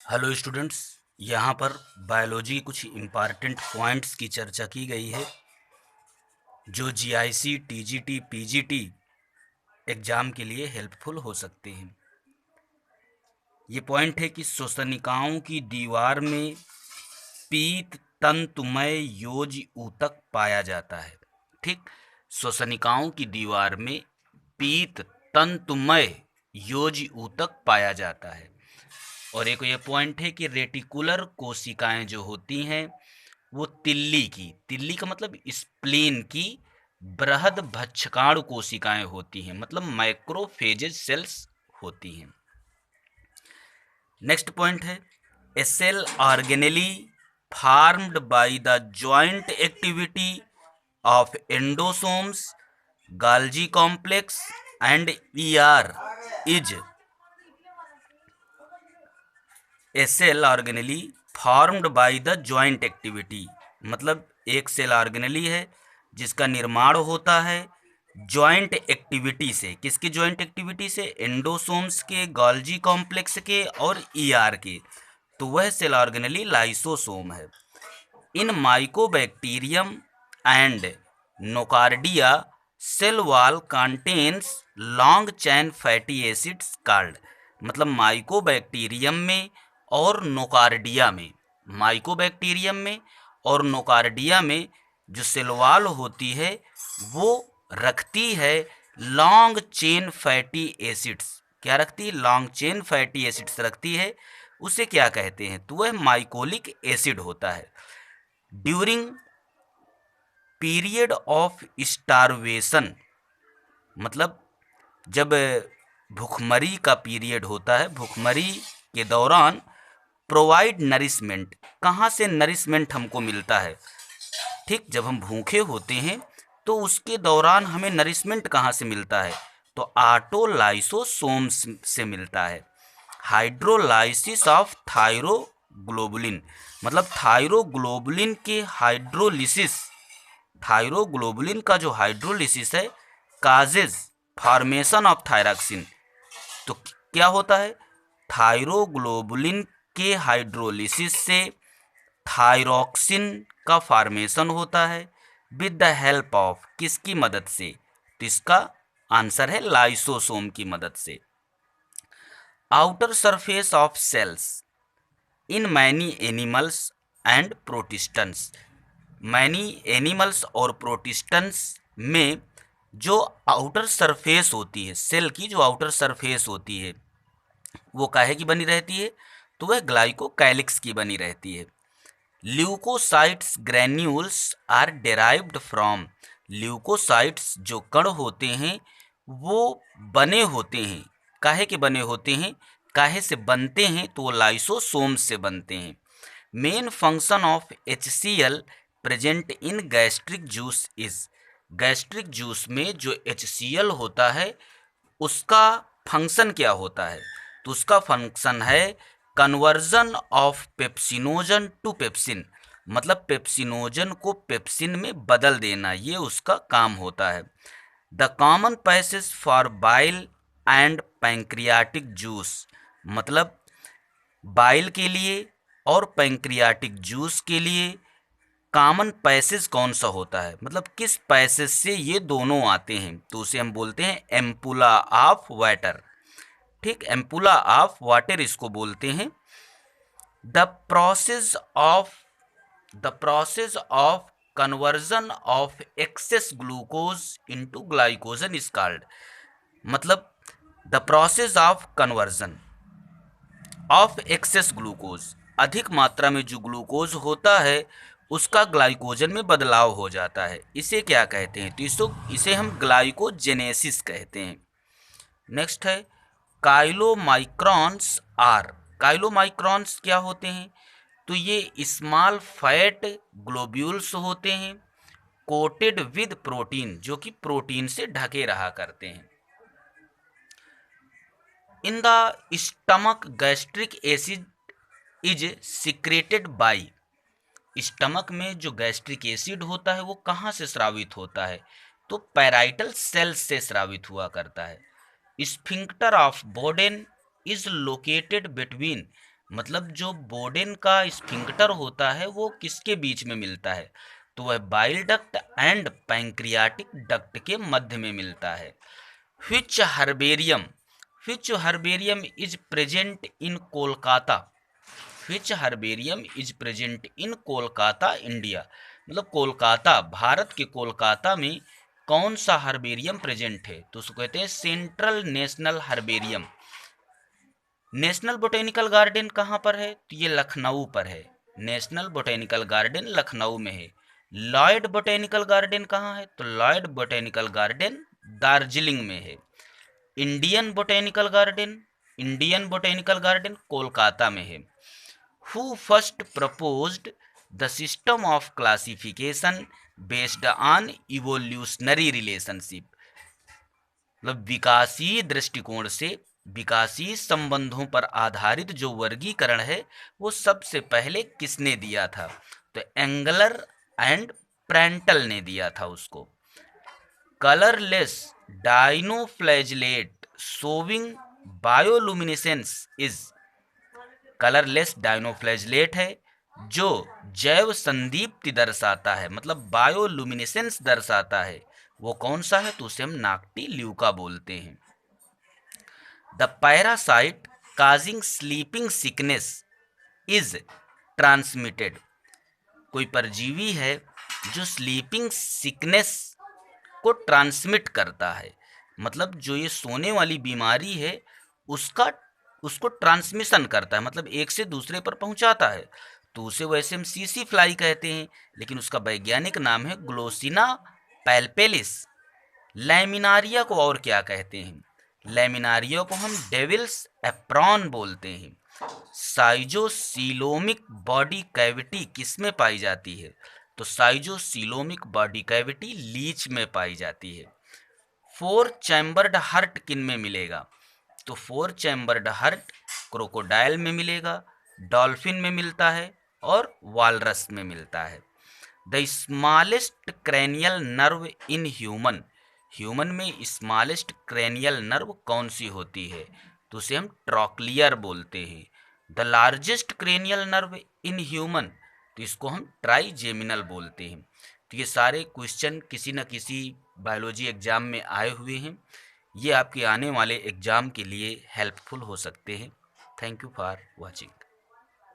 Hello students. यहाँ पर biology के कुछ इम्पॉर्टेंट पॉइंट्स की चर्चा की गई है जो जीआईसी, टीजीटी, पीजीटी एग्ज़ाम के लिए हेल्पफुल हो सकते हैं। ये पॉइंट है कि श्वसनिकाओं की दीवार में पीत तंतुमय योज ऊतक पाया जाता है। ठीक, श्वसनिकाओं की दीवार में पीत तंतुमय योज ऊतक पाया जाता है। और एक ये पॉइंट है कि रेटिकुलर कोशिकाएं जो होती हैं वो तिल्ली का मतलब स्प्लीन की बृहद भक्षकाणु कोशिकाएं होती हैं, मतलब माइक्रोफेजेज सेल्स होती हैं। नेक्स्ट पॉइंट है a cell organelle formed by the joint activity of endosomes, Golgi complex and ER is a cell organelle formed by the joint activity, मतलब एक सेल ऑर्गेनेली है जिसका निर्माण होता है जॉइंट एक्टिविटी से। किसकी जॉइंट एक्टिविटी से? एंडोसोम्स के, गोल्जी कॉम्प्लेक्स के और ईआर के। तो वह सेल ऑर्गेनेली लाइसोसोम है। In mycobacterium and nocardia cell wall contains long chain fatty acids called, मतलब माइकोबैक्टीरियम में और नोकार्डिया में, माइकोबैक्टीरियम में और नोकार्डिया में जो सेल वॉल होती है वो रखती है लॉन्ग चेन फैटी एसिड्स। क्या रखती है? लॉन्ग चेन फैटी एसिड्स रखती है। उसे क्या कहते हैं? तो वह माइकोलिक एसिड होता है। ड्यूरिंग पीरियड ऑफ स्टारवेशन, मतलब जब भूखमरी का पीरियड होता है, भूखमरी के दौरान प्रोवाइड नरिशमेंट। कहाँ से नरिशमेंट हमको मिलता है? ठीक, जब हम भूखे होते हैं तो उसके दौरान हमें नरिशमेंट कहाँ से मिलता है? तो ऑटोलाइसोसोम्स से मिलता है। हाइड्रोलाइसिस ऑफ थायरोग्लोबुलिन, मतलब थायरोग्लोबुलिन के हाइड्रोलिसिस, थायरोग्लोबुलिन का जो हाइड्रोलिसिस है काजेज फॉर्मेशन ऑफ थायरॉक्सिन। तो क्या होता है? थायरोग्लोबुलिन के हाइड्रोलिसिस से थायरॉक्सिन का फॉर्मेशन होता है विद द हेल्प ऑफ, किसकी मदद से? तो इसका आंसर है लाइसोसोम की मदद से। Outer surface of cells in many animals and protistans, many animals और प्रोटिस्टन्स में जो आउटर सरफेस होती है, सेल की जो आउटर सरफेस होती है वो काहे की बनी रहती है? तो वह ग्लाइकोकैलिक्स की बनी रहती है। Leucocytes granules are derived from, leucocytes जो कण होते हैं वो बने होते हैं, काहे के बने होते हैं? काहे से बनते हैं? तो वो लाइसोसोम से बनते हैं। Main function of HCl present in gastric juice is, gastric juice में जो HCl होता है उसका फंक्शन क्या होता है? तो उसका फंक्शन है conversion of pepsinogen to pepsin, मतलब पेप्सिनोजन को पेप्सिन में बदल देना, ये उसका काम होता है। The common passage for bile and pancreatic juice, मतलब बाइल के लिए और पैंक्रियाटिक जूस के लिए कॉमन पैसेज कौन सा होता है? मतलब किस पैसेज से ये दोनों आते हैं? तो उसे हम बोलते हैं एम्पुला ऑफ वाटर। ठीक, एम्पुला ऑफ वाटर इसको बोलते हैं। The process of the process of conversion of excess glucose into glycogen is called, मतलब the process of conversion of excess glucose, अधिक मात्रा में जो ग्लूकोज होता है उसका ग्लाइकोजन में बदलाव हो जाता है, इसे क्या कहते हैं? तो इसे हम ग्लाइकोजेनेसिस कहते हैं। नेक्स्ट है काइलोमाइक्रॉन्स आर, काइलोमाइक्रॉन्स क्या होते हैं? तो ये स्मॉल फैट ग्लोब्यूल्स होते हैं कोटेड विद प्रोटीन, जो कि प्रोटीन से ढके रहा करते हैं। In the stomach gastric acid is secreted by, stomach में जो गैस्ट्रिक एसिड होता है वो कहाँ से स्रावित होता है? तो पैराइटल सेल्स से स्रावित हुआ करता है। Sphincter of Boden is located between, मतलब जो बोडेन का स्फिंक्टर होता है वो किसके बीच में मिलता है? तो वह bile duct and pancreatic duct के मध्य में मिलता है। which herbarium which herbarium is present in Kolkata? which herbarium is present in Kolkata India? मतलब कोलकाता, भारत के कोलकाता में कौन सा हर्बेरियम प्रेजेंट है? तो उसको कहते हैं central national herbarium. National botanical garden कहाँ पर है? तो ये लखनऊ पर है। नेशनल बोटेनिकल गार्डन लखनऊ में है। लॉयड बोटेनिकल गार्डन कहाँ है? तो लॉयड बोटेनिकल गार्डन दार्जिलिंग में है। इंडियन बोटेनिकल गार्डन कोलकाता में है। Who first proposed the system of classification based on evolutionary relationship? मतलब विकासीय दृष्टिकोण से विकासीय संबंधों पर आधारित जो वर्गीकरण है वो सबसे पहले किसने दिया था? तो एंगलर एंड प्रेंटल ने दिया था उसको। Colourless dinoflagellate showing bioluminescence is, colourless dinoflagellate है जो जैव संदीप्ति दर्शाता है, मतलब बायोलुमिनेसेंस दर्शाता है, वो कौन सा है? तो उसे हम नाक्टी ल्यूका बोलते हैं। The parasite causing sleeping sickness is transmitted, कोई परजीवी है जो स्लीपिंग सिकनेस को ट्रांसमिट करता है, मतलब जो ये सोने वाली बीमारी है उसको ट्रांसमिशन करता है, मतलब एक से दूसरे पर पहुंचाता है। तो उसे वैसे हम सीसी फ्लाई कहते हैं, लेकिन उसका वैज्ञानिक नाम है ग्लोसिना पैल्पेलिस। लैमिनारिया को और क्या कहते हैं? लैमिनारिया को हम डेविल्स एप्रॉन बोलते हैं। साइजोसीलोमिक बॉडी कैविटी किस में पाई जाती है? तो साइजोसीलोमिक बॉडी कैविटी लीच में पाई जाती है। फोर चैम्बर्ड हार्ट किन में मिलेगा? तो फोर चैम्बर्ड हार्ट क्रोकोडाइल में मिलेगा, डॉल्फिन में मिलता है और वालरस में मिलता है। The smallest cranial nerve in human, human में स्मॉलेस्ट क्रेनियल नर्व कौन सी होती है? तो उसे हम ट्रॉक्लियर बोलते हैं। The largest cranial nerve in human, तो इसको हम ट्राइजेमिनल बोलते हैं। तो ये सारे क्वेश्चन किसी न किसी बायोलॉजी एग्जाम में आए हुए हैं, ये आपके आने वाले एग्जाम के लिए हेल्पफुल हो सकते हैं। Thank you for watching.